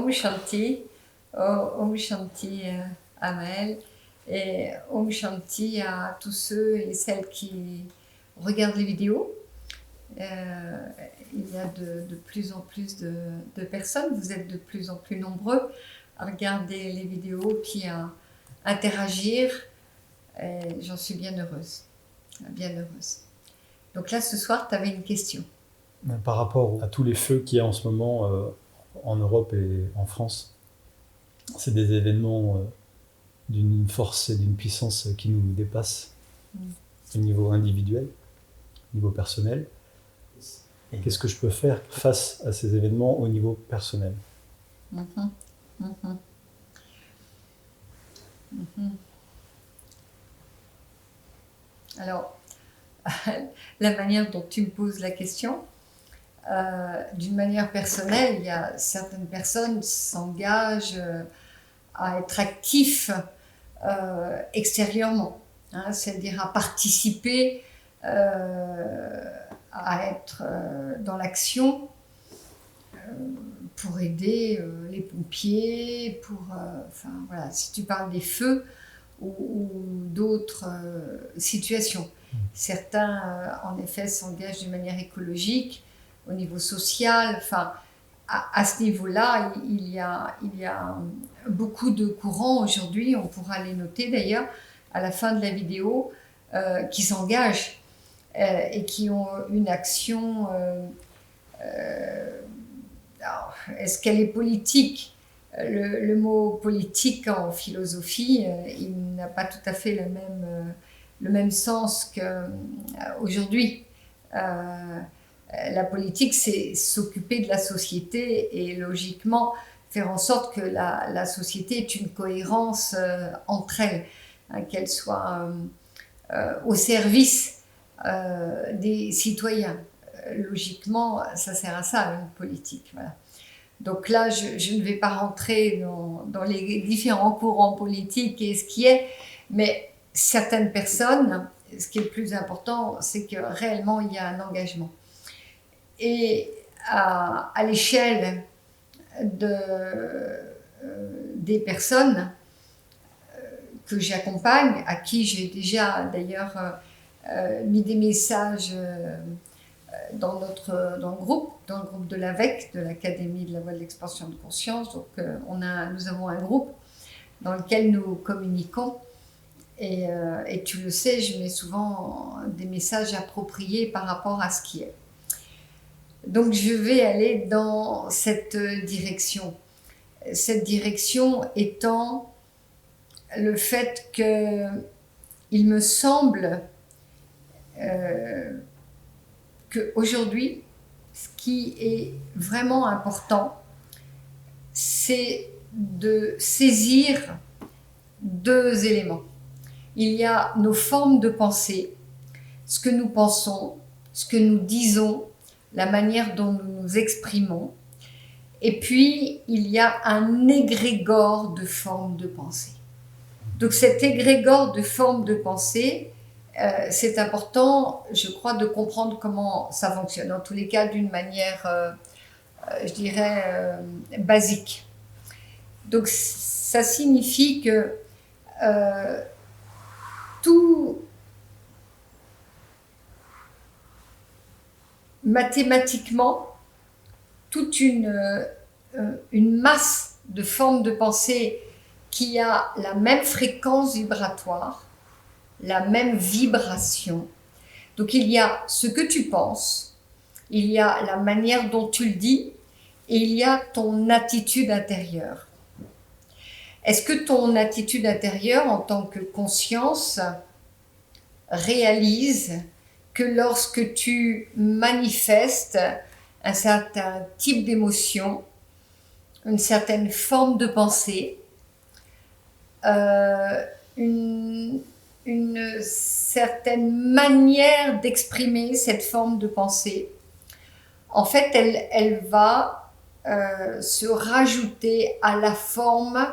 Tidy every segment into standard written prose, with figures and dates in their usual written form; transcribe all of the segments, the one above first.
Om Shanti, Om Shanti Amel, et Om Shanti à tous ceux et celles qui regardent les vidéos. Il y a de plus en plus de personnes, vous êtes de plus en plus nombreux à regarder les vidéos puis à interagir. J'en suis bien heureuse, bien heureuse. Donc là, ce soir, tu avais une question. Par rapport à tous les feux qu'il y a en ce moment en Europe et en France, c'est des événements d'une force et d'une puissance qui nous dépassent au niveau individuel, au niveau personnel. Et qu'est-ce que je peux faire face à ces événements au niveau personnel? Alors, la manière dont tu me poses la question, d'une manière personnelle, il y a certaines personnes qui s'engagent à être actifs extérieurement, hein, c'est-à-dire à participer, à être dans l'action pour aider les pompiers, enfin voilà, si tu parles des feux ou d'autres situations. Certains, en effet, s'engagent d'une manière écologique, au niveau social. Enfin, à ce niveau-là, il y a beaucoup de courants aujourd'hui, on pourra les noter d'ailleurs à la fin de la vidéo, qui s'engagent et qui ont une action. Alors, est-ce qu'elle est politique ? Le mot politique en philosophie, il n'a pas tout à fait le même sens qu'aujourd'hui. La politique, c'est s'occuper de la société et logiquement faire en sorte que la société ait une cohérence entre elles, hein, qu'elle soit au service des citoyens. Logiquement, ça sert à ça, une politique. Voilà. Donc là, je ne vais pas rentrer dans les différents courants politiques et ce qui est, mais certaines personnes, ce qui est le plus important, c'est que réellement, il y a un engagement. Et à l'échelle des personnes que j'accompagne, à qui j'ai déjà d'ailleurs mis des messages dans le groupe de l'AVEC, de l'Académie de la Voie de l'Expansion de Conscience. Donc nous avons un groupe dans lequel nous communiquons. Et tu le sais, je mets souvent des messages appropriés par rapport à ce qui est. Donc je vais aller dans cette direction. Cette direction étant le fait qu'il me semble qu'aujourd'hui, ce qui est vraiment important, c'est de saisir deux éléments. Il y a nos formes de pensée, ce que nous pensons, ce que nous disons, la manière dont nous nous exprimons. Et puis, il y a un égrégore de formes de pensée. Donc cet égrégore de formes de pensée, c'est important, je crois, de comprendre comment ça fonctionne. En tous les cas, d'une manière, je dirais, basique. Donc ça signifie que tout mathématiquement, toute une masse de formes de pensée qui a la même fréquence vibratoire, la même vibration. Donc il y a ce que tu penses, il y a la manière dont tu le dis, et il y a ton attitude intérieure. Est-ce que ton attitude intérieure en tant que conscience réalise que lorsque tu manifestes un certain type d'émotion, une certaine forme de pensée, une certaine manière d'exprimer cette forme de pensée, en fait, elle va se rajouter à la forme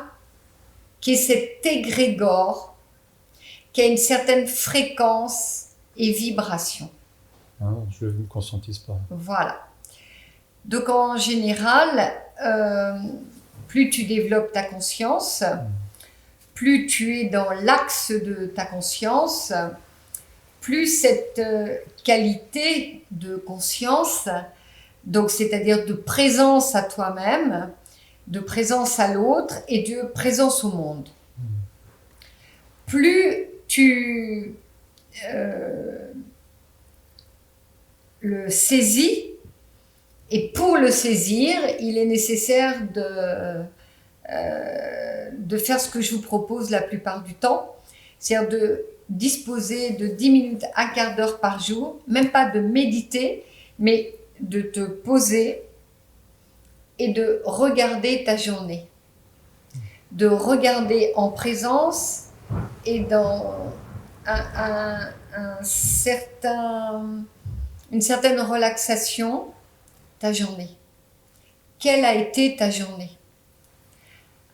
qui est cet égrégore, qui a une certaine fréquence et vibration. Ah, je ne conscientise pas. Voilà. Donc en général, plus tu développes ta conscience, plus tu es dans l'axe de ta conscience, plus cette qualité de conscience, donc c'est-à-dire de présence à toi-même, de présence à l'autre et de présence au monde. Plus tu le saisis, et pour le saisir, il est nécessaire de faire ce que je vous propose la plupart du temps, c'est-à-dire de disposer de 10 minutes, un quart d'heure par jour, même pas de méditer, mais de te poser et de regarder ta journée, de regarder en présence et dans une certaine relaxation ta journée. Quelle a été ta journée?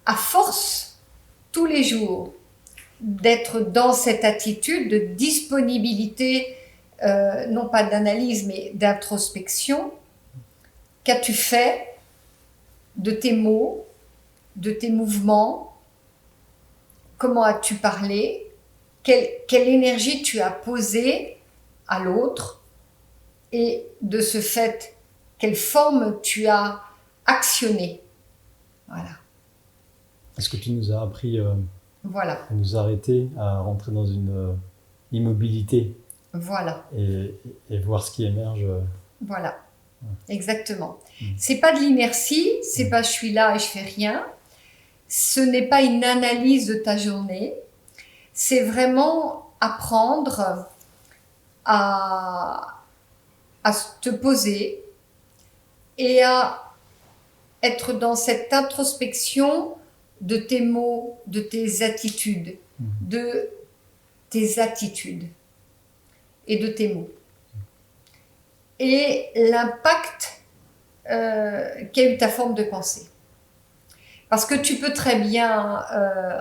À force, tous les jours, d'être dans cette attitude de disponibilité, non pas d'analyse, mais d'introspection, qu'as-tu fait de tes mots, de tes mouvements? Comment as-tu parlé? Quelle énergie tu as posée à l'autre? Et de ce fait, quelle forme tu as actionné? Voilà. Est-ce que tu nous as appris voilà. à nous arrêter, à rentrer dans une immobilité voilà. et voir ce qui émerge Voilà, exactement. C'est pas de l'inertie, c'est pas je suis là et je fais rien. Ce n'est pas une analyse de ta journée. C'est vraiment apprendre à te poser et à être dans cette introspection de tes mots, de tes attitudes, de tes attitudes et de tes mots. Et l'impact qu'a eu ta forme de pensée. Parce que tu peux très bien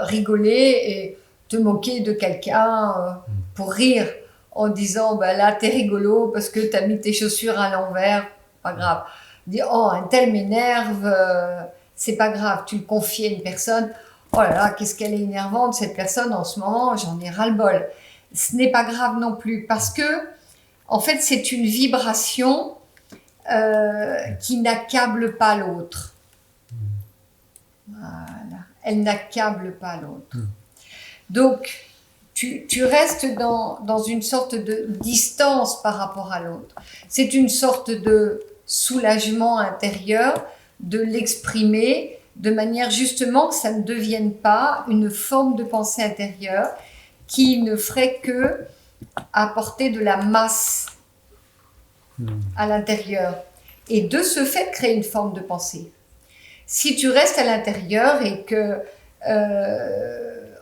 rigoler et te moquer de quelqu'un pour rire en disant bah là t'es rigolo parce que t'as mis tes chaussures à l'envers, pas grave. Dire oh un tel m'énerve, c'est pas grave. Tu le confies à une personne, oh là là qu'est-ce qu'elle est énervante cette personne en ce moment, j'en ai ras-le-bol. Ce n'est pas grave non plus parce que en fait c'est une vibration qui n'accable pas l'autre. Voilà, elle n'accable pas l'autre. Donc tu restes dans une sorte de distance par rapport à l'autre. C'est une sorte de soulagement intérieur, de l'exprimer de manière justement que ça ne devienne pas une forme de pensée intérieure qui ne ferait que apporter de la masse à l'intérieur. Et de ce fait, créer une forme de pensée. Si tu restes à l'intérieur et que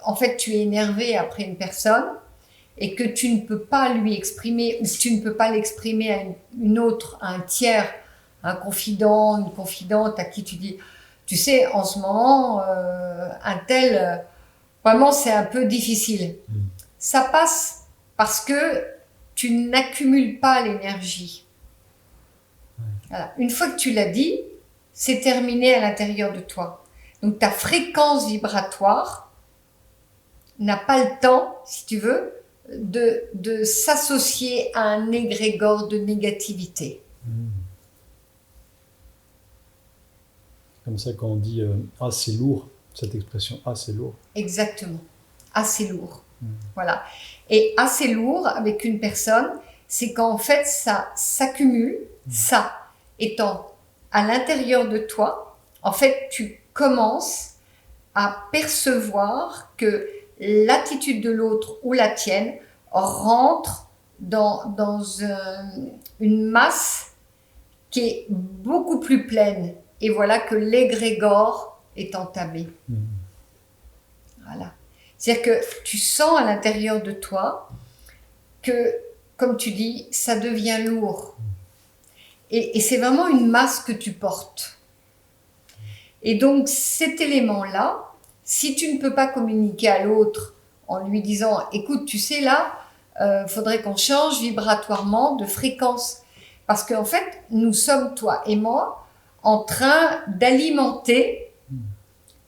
en fait, tu es énervé après une personne et que tu ne peux pas lui exprimer, ou tu ne peux pas l'exprimer à une autre, à un tiers, un confident, une confidente à qui tu dis, tu sais, en ce moment, un tel, vraiment, c'est un peu difficile. Ça passe parce que tu n'accumules pas l'énergie. Voilà. Une fois que tu l'as dit, c'est terminé à l'intérieur de toi. Donc ta fréquence vibratoire n'a pas le temps, si tu veux, de s'associer à un égrégore de négativité. Comme ça, quand on dit « ah, c'est lourd », cette expression « ah, c'est lourd ». Exactement. « Ah, c'est lourd ». Voilà. Et « ah, c'est lourd » avec une personne, c'est qu'en fait, ça s'accumule, ça étant à l'intérieur de toi, en fait, tu commences à percevoir que l'attitude de l'autre ou la tienne rentre dans une masse qui est beaucoup plus pleine. Et voilà que l'égrégore est entamé. Voilà. C'est-à-dire que tu sens à l'intérieur de toi que, comme tu dis, ça devient lourd. Et c'est vraiment une masse que tu portes. Et donc cet élément-là, si tu ne peux pas communiquer à l'autre en lui disant « écoute, tu sais là, faudrait qu'on change vibratoirement de fréquence. » Parce qu'en fait, nous sommes, toi et moi, en train d'alimenter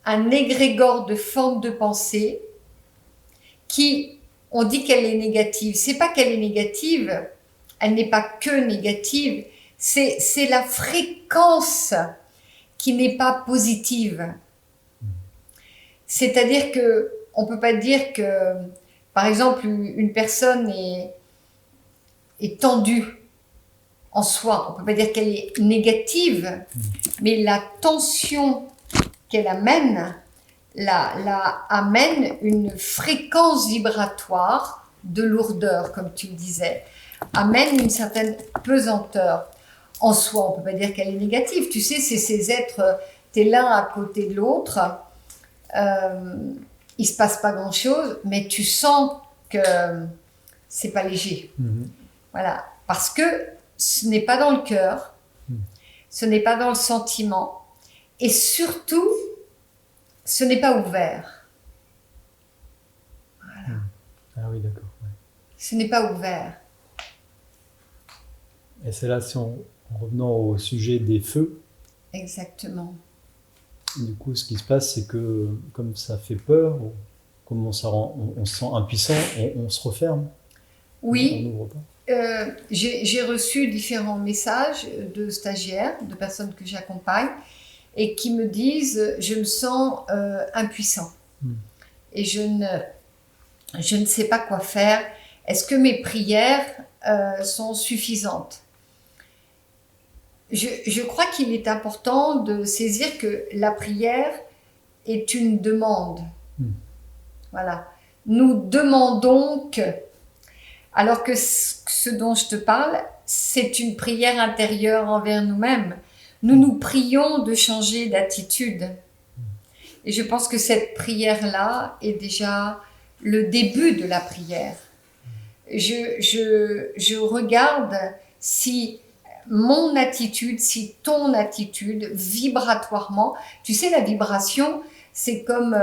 un égrégore de formes de pensée qui, on dit qu'elle est négative. C'est pas qu'elle est négative, elle n'est pas que négative, c'est la fréquence qui n'est pas positive. C'est-à-dire que on peut pas dire que, par exemple, une personne est tendue en soi. On peut pas dire qu'elle est négative, mais la tension qu'elle amène, amène une fréquence vibratoire de lourdeur, comme tu le disais, amène une certaine pesanteur. En soi, on peut pas dire qu'elle est négative. Tu sais, c'est ces êtres, t'es l'un à côté de l'autre, il se passe pas grand-chose, mais tu sens que c'est pas léger. Voilà, parce que ce n'est pas dans le cœur, ce n'est pas dans le sentiment, et surtout, ce n'est pas ouvert. Voilà. Ah oui, d'accord. Ouais. Ce n'est pas ouvert. Et c'est là, si en revenant au sujet des feux. Exactement. Du coup, ce qui se passe, c'est que comme ça fait peur, comme on se sent impuissant, on se referme. Oui. On n'ouvre pas. J'ai reçu différents messages de stagiaires, de personnes que j'accompagne, et qui me disent je me sens impuissant et je ne sais pas quoi faire. Est-ce que mes prières sont suffisantes? Je crois qu'il est important de saisir que la prière est une demande. Voilà. Nous demandons que. Alors que ce dont je te parle, c'est une prière intérieure envers nous-mêmes. Nous prions de changer d'attitude. Et je pense que cette prière-là est déjà le début de la prière. Je regarde si mon attitude, si ton attitude, vibratoirement, tu sais, la vibration, c'est comme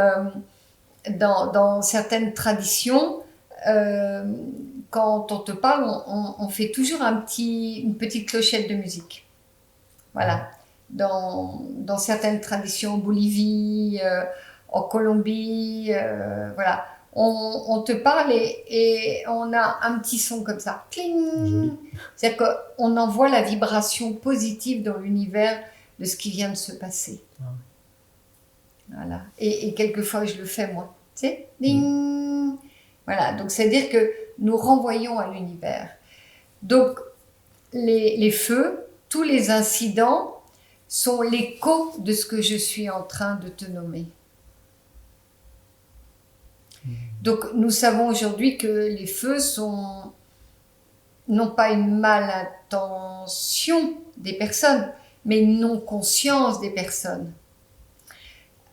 dans certaines traditions, quand on te parle, on fait toujours une petite clochette de musique. Voilà. Dans certaines traditions, en Bolivie, en Colombie, voilà. On te parle et on a un petit son comme ça. Cling. C'est-à-dire qu'on envoie la vibration positive dans l'univers de ce qui vient de se passer. Voilà. Et quelquefois, je le fais moi. Tu sais, ding. Voilà. Donc, c'est-à-dire que nous renvoyons à l'univers. Donc, les feux, tous les incidents sont l'écho de ce que je suis en train de te nommer. Donc, nous savons aujourd'hui que les feux n'ont pas une malintention des personnes, mais une non-conscience des personnes.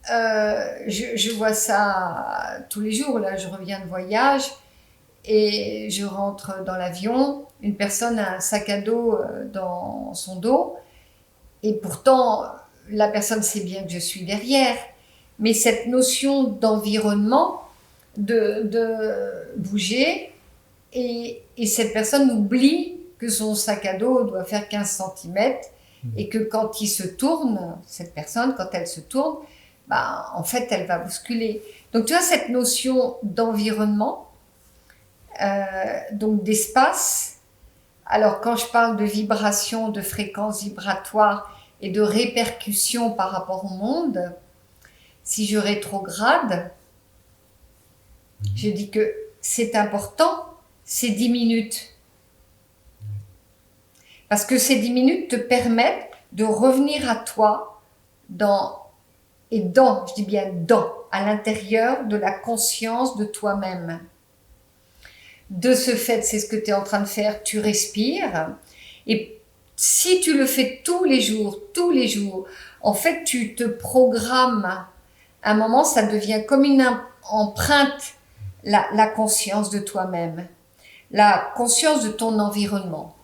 Je vois ça tous les jours. Là, je reviens de voyage et je rentre dans l'avion. Une personne a un sac à dos dans son dos et pourtant, la personne sait bien que je suis derrière. Mais cette notion d'environnement, de bouger, et cette personne oublie que son sac à dos doit faire 15 cm et que quand il se tourne, cette personne, quand elle se tourne, bah, en fait, elle va bousculer. Donc, tu vois, cette notion d'environnement, donc d'espace. Alors, quand je parle de vibration, de fréquence vibratoire et de répercussion par rapport au monde, si je rétrograde, je dis que c'est important, ces 10 minutes. Parce que ces 10 minutes te permettent de revenir à toi je dis bien à l'intérieur de la conscience de toi-même. De ce fait, c'est ce que tu es en train de faire, tu respires. Et si tu le fais tous les jours, en fait, tu te programmes. À un moment, ça devient comme une empreinte, la conscience de toi-même, la conscience de ton environnement,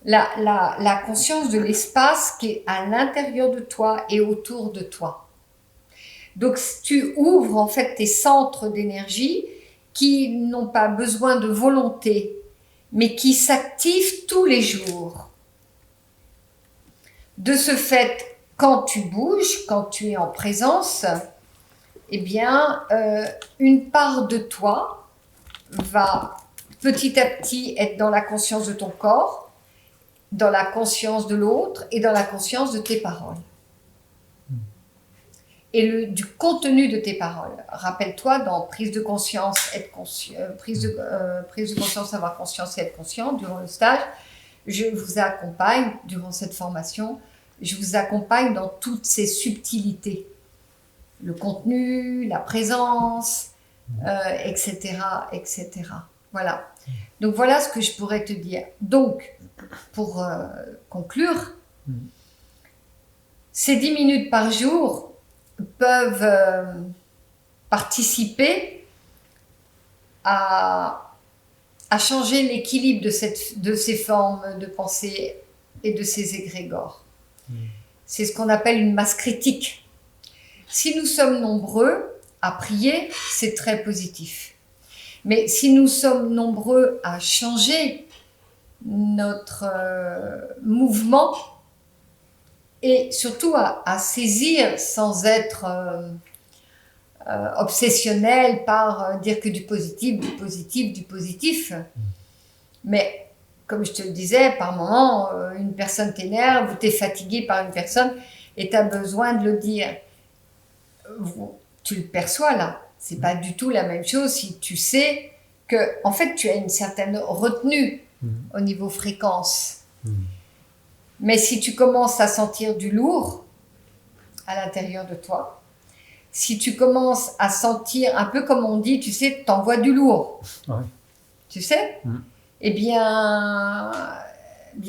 la conscience de l'espace qui est à l'intérieur de toi et autour de toi. Donc, tu ouvres en fait tes centres d'énergie qui n'ont pas besoin de volonté, mais qui s'activent tous les jours. De ce fait, quand tu bouges, quand tu es en présence, eh bien, une part de toi va petit à petit être dans la conscience de ton corps, dans la conscience de l'autre et dans la conscience de tes paroles. Et du contenu de tes paroles. Rappelle-toi, dans prise de conscience, prise de conscience, avoir conscience et être conscient, durant le stage, je vous accompagne, durant cette formation, je vous accompagne dans toutes ces subtilités. Le contenu, la présence, etc., etc. Voilà. Donc voilà ce que je pourrais te dire. Donc, pour conclure, ces 10 minutes par jour peuvent participer à changer l'équilibre de ces formes de pensée et de ces égrégores. C'est ce qu'on appelle une masse critique. Si nous sommes nombreux à prier, c'est très positif. Mais si nous sommes nombreux à changer notre mouvement et surtout à saisir sans être obsessionnel par dire que du positif, du positif, du positif. Mais comme je te le disais, par moment, une personne t'énerve ou t'es fatigué par une personne et tu as besoin de le dire. Tu le perçois là. C'est pas du tout la même chose si tu sais que, en fait, tu as une certaine retenue au niveau fréquence. Mais si tu commences à sentir du lourd à l'intérieur de toi, si tu commences à sentir un peu comme on dit, tu sais, t'envoies du lourd. Ouais. Tu sais ? Eh bien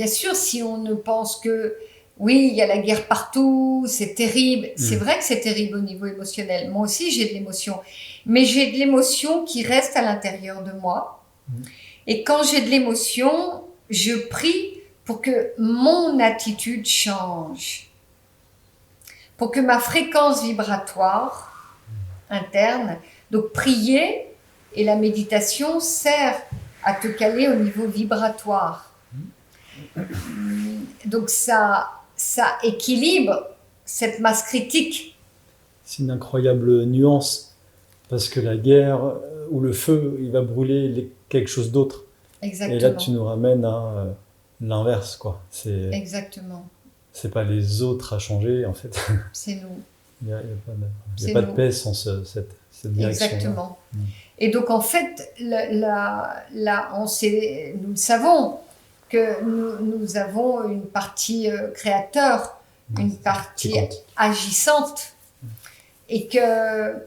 sûr, si on ne pense que oui, il y a la guerre partout, c'est terrible. C'est vrai que c'est terrible au niveau émotionnel. Moi aussi, j'ai de l'émotion. Mais j'ai de l'émotion qui reste à l'intérieur de moi. Et quand j'ai de l'émotion, je prie pour que mon attitude change. Pour que ma fréquence vibratoire interne, donc prier et la méditation sert à te caler au niveau vibratoire. Donc ça équilibre cette masse critique. C'est une incroyable nuance, parce que la guerre ou le feu, il va brûler quelque chose d'autre. Exactement. Et là, tu nous ramènes à l'inverse, quoi. Exactement. C'est pas les autres à changer, en fait. C'est nous. Il n'y a pas de paix sans cette direction. Exactement. Et donc, en fait, là, nous le savons, que nous avons une partie créateur, une partie agissante, et que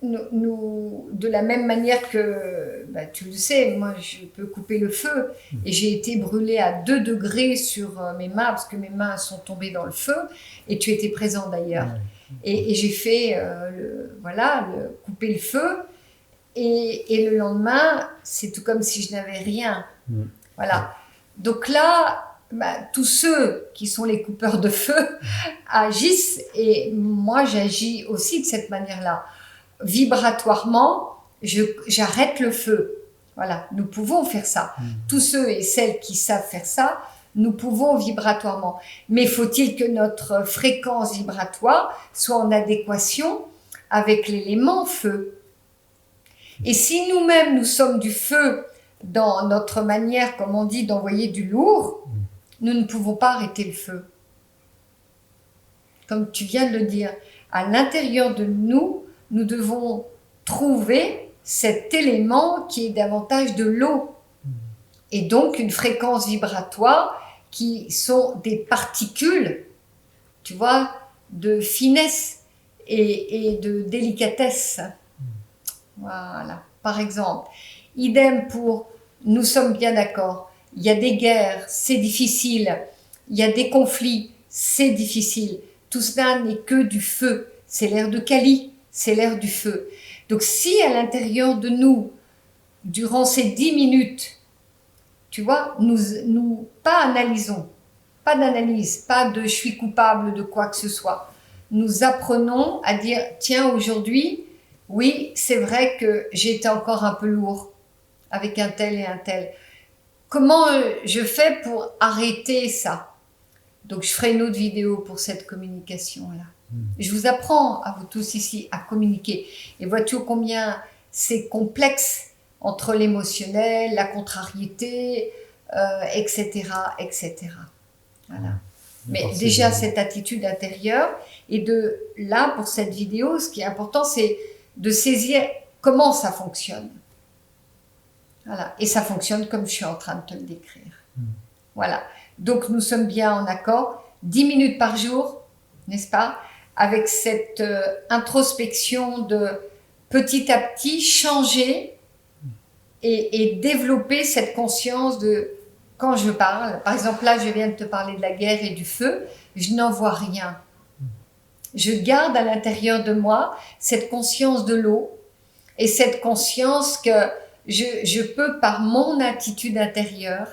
nous, de la même manière que, tu le sais, moi je peux couper le feu, et j'ai été brûlée à 2 degrés sur mes mains, parce que mes mains sont tombées dans le feu, et tu étais présent d'ailleurs. Et j'ai fait, couper le feu, et le lendemain, c'est tout comme si je n'avais rien. Voilà. Donc là, tous ceux qui sont les coupeurs de feu agissent, et moi j'agis aussi de cette manière-là. Vibratoirement, j'arrête le feu. Voilà, nous pouvons faire ça. Tous ceux et celles qui savent faire ça, nous pouvons vibratoirement. Mais faut-il que notre fréquence vibratoire soit en adéquation avec l'élément feu. Et si nous-mêmes, nous sommes du feu dans notre manière, comme on dit, d'envoyer du lourd, nous ne pouvons pas arrêter le feu. Comme tu viens de le dire, à l'intérieur de nous, nous devons trouver cet élément qui est davantage de l'eau. Et donc une fréquence vibratoire qui sont des particules, tu vois, de finesse et de délicatesse. Voilà, par exemple. Idem pour, nous sommes bien d'accord, il y a des guerres, c'est difficile, il y a des conflits, c'est difficile. Tout cela n'est que du feu, c'est l'air de Kali, c'est l'air du feu. Donc si à l'intérieur de nous, durant ces 10 minutes, tu vois, nous pas analysons, pas d'analyse, pas de je suis coupable de quoi que ce soit. Nous apprenons à dire, tiens, aujourd'hui, oui, c'est vrai que j'ai été encore un peu lourd avec un tel et un tel. Comment je fais pour arrêter ça? Donc je ferai une autre vidéo pour cette communication-là. Je vous apprends à vous tous ici à communiquer. Et vois-tu combien c'est complexe entre l'émotionnel, la contrariété, etc., etc. Voilà. Mais déjà cette attitude intérieure et de là pour cette vidéo, ce qui est important, c'est de saisir comment ça fonctionne. Voilà. Et ça fonctionne comme je suis en train de te le décrire. Voilà. Donc nous sommes bien en accord. 10 minutes par jour, n'est-ce pas? Avec cette introspection de petit à petit changer et développer cette conscience de quand je parle. Par exemple, là, je viens de te parler de la guerre et du feu. Je n'en vois rien. Je garde à l'intérieur de moi cette conscience de l'eau et cette conscience que je peux, par mon attitude intérieure,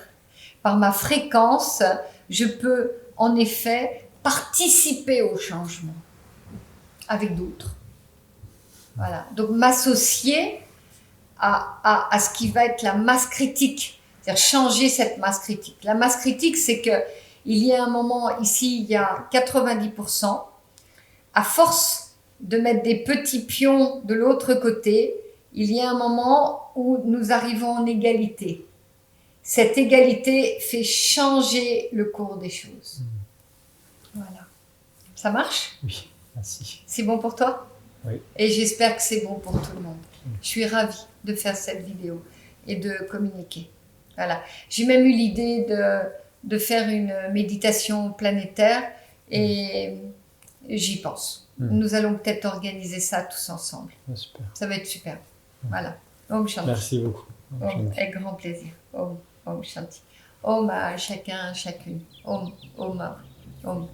par ma fréquence, je peux en effet participer au changement avec d'autres. Voilà. Donc m'associer à ce qui va être la masse critique, c'est-à-dire changer cette masse critique. La masse critique, c'est que il y a un moment, ici, il y a 90%. À force de mettre des petits pions de l'autre côté, il y a un moment où nous arrivons en égalité. Cette égalité fait changer le cours des choses. Voilà. Ça marche? Oui, merci. C'est bon pour toi? Oui. Et j'espère que c'est bon pour tout le monde. Je suis ravie de faire cette vidéo et de communiquer. Voilà. J'ai même eu l'idée de faire une méditation planétaire et j'y pense. Nous allons peut-être organiser ça tous ensemble. Super. Ça va être super. Voilà. Om Shanti. Merci beaucoup. Om, avec grand plaisir. Om, Om Shanti. Om à chacun, chacune. Om, Om, Om.